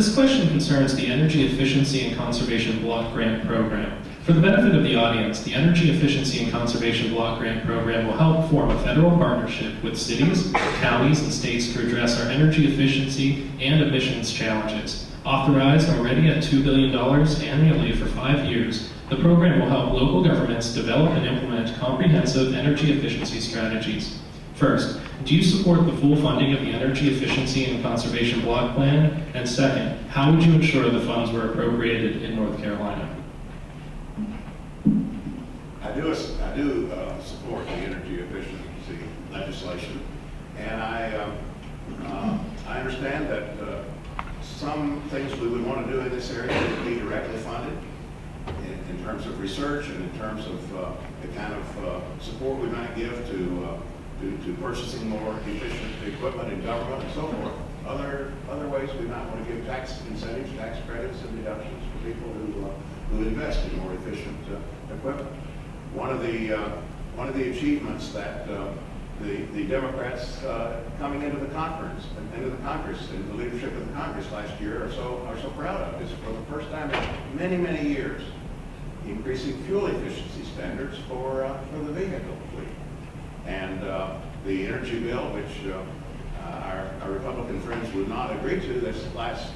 This question concerns the Energy Efficiency and Conservation Block Grant Program. For the benefit of the audience, the Energy Efficiency and Conservation Block Grant Program will help form a federal partnership with cities, counties, and states to address our energy efficiency and emissions challenges. Authorized already at $2 billion annually for 5 years, the program will help local governments develop and implement comprehensive energy efficiency strategies. First, do you support the full funding of the Energy Efficiency and Conservation Block Plan? And second, how would you ensure the funds were appropriated in North Carolina? I do support the energy efficiency legislation, and I understand that some things we would want to do in this area would be directly funded in terms of research and in terms of the kind of support we might give to purchasing more efficient equipment in government and so forth. Other ways we might want to give tax incentives, tax credits, and deductions for people who invest in more efficient equipment. One of the achievements that the Democrats coming into the Congress, and the leadership of the Congress last year are so proud of is, for the first time in many years, increasing fuel efficiency standards for the vehicle fleet. And the energy bill, which our Republican friends would not agree to this last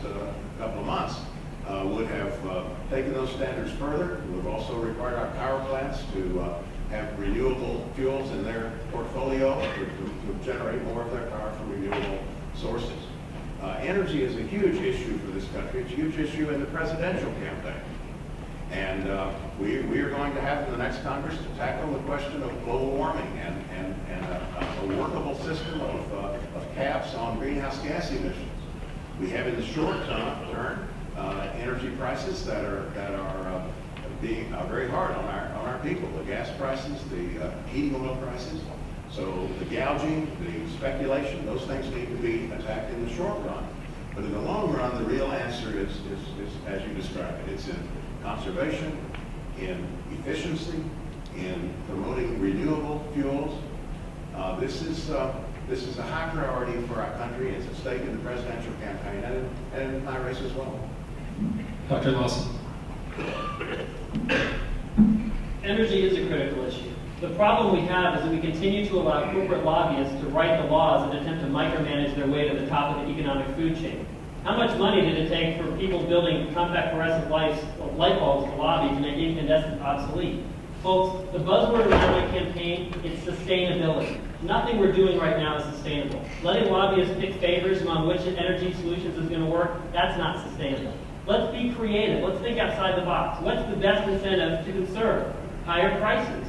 couple of months, would have taken those standards further. It would also require our power plants to have renewable fuels in their portfolio to generate more of their power from renewable sources. Energy is a huge issue for this country. It's a huge issue in the presidential campaign. And we are going to have in the next Congress to tackle the question of global warming and a workable system of caps on greenhouse gas emissions. We have in the short term energy prices that are being very hard on our people. The gas prices, the heating oil prices. So the gouging, the speculation, those things need to be attacked in the short run. But in the long run, the real answer is as you described it. It's in conservation, in efficiency, in promoting renewable fuels. This is a high priority for our country. It's at stake in the presidential campaign and in my race as well. Dr. Lawson. Energy is a critical issue. The problem we have is that we continue to allow corporate lobbyists to write the laws and attempt to micromanage their way to the top of the economic food chain. How much money did it take for people building compact fluorescent light bulbs to lobby to make incandescent obsolete? Folks, the buzzword around my campaign is sustainability. Nothing we're doing right now is sustainable. Letting lobbyists pick favors among which energy solutions is going to work, that's not sustainable. Let's be creative. Let's think outside the box. What's the best incentive to conserve? Higher prices.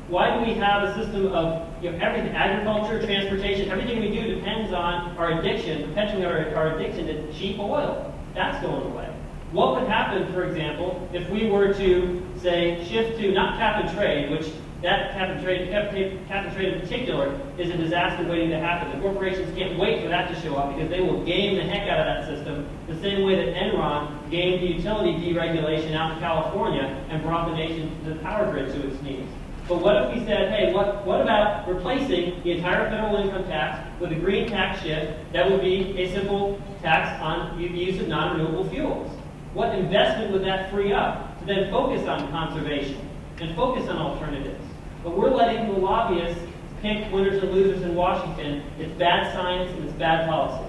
Why do we have a system of everything, agriculture, transportation, everything we do depends on our addiction, perpetuating our addiction to cheap oil. That's going away. What would happen, for example, if we were to, say, shift to not cap and trade, which that cap and trade in particular is a disaster waiting to happen. The corporations can't wait for that to show up because they will game the heck out of that system the same way that Enron gamed the utility deregulation out in California and brought the nation to the power grid to its knees. But what if we said, hey, what about replacing the entire federal income tax with a green tax shift that would be a simple tax on the use of non-renewable fuels? What investment would that free up to then focus on conservation and focus on alternatives? But we're letting the lobbyists pick winners and losers in Washington. It's bad science and it's bad policy.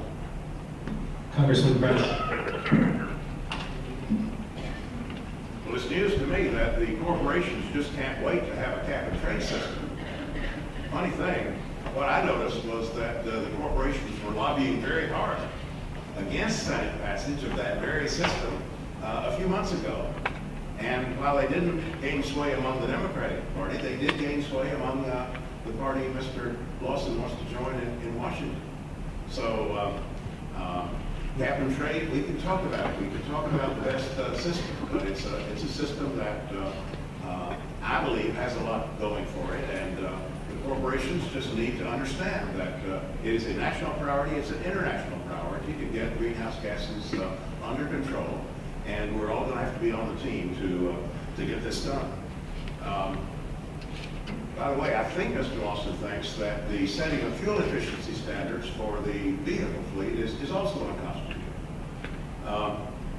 Congressman Brett. Well, it's news to me that the corporations just can't wait to have a cap and trade system. Funny thing, what I noticed was that the corporations were lobbying very hard against Senate passage of that very system a few months ago. And while they didn't gain sway among the Democratic Party, they did gain sway among the party Mr. Lawson wants to join in Washington. So cap and trade, we can talk about it. We can talk about the best system, but it's a system that I believe has a lot going for it. And the corporations just need to understand that it is a national priority, it's an international priority to get greenhouse gases under control. And we're all going to have to be on the team to get this done. By the way, I think Mr. Lawson thinks that the setting of fuel efficiency standards for the vehicle fleet is also unconstitutional.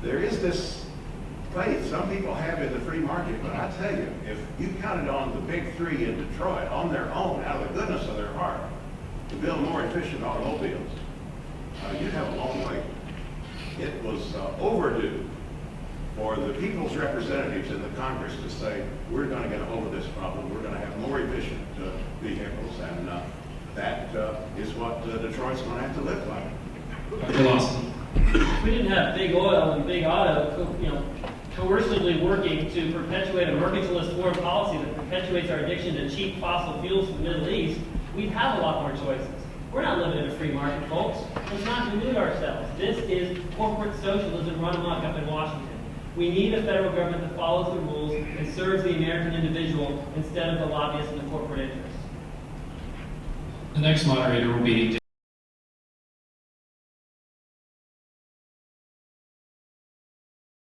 There is this faith some people have in the free market, but I tell you, if you counted on the big three in Detroit on their own, out of the goodness of their heart, to build more efficient automobiles, you'd have a long wait. It was overdue for the people's representatives in the Congress to say, we're going to get a hold of this problem, we're going to have more efficient vehicles, and that is what Detroit's going to have to live by. Dr. Lawson. If we didn't have big oil and big auto, coercively working to perpetuate a mercantilist foreign policy that perpetuates our addiction to cheap fossil fuels from the Middle East, we'd have a lot more choices. We're not living in a free market, folks. Let's not delude ourselves. This is corporate socialism run amok up in Washington. We need a federal government that follows the rules and serves the American individual instead of the lobbyists and the corporate interests. The next moderator will be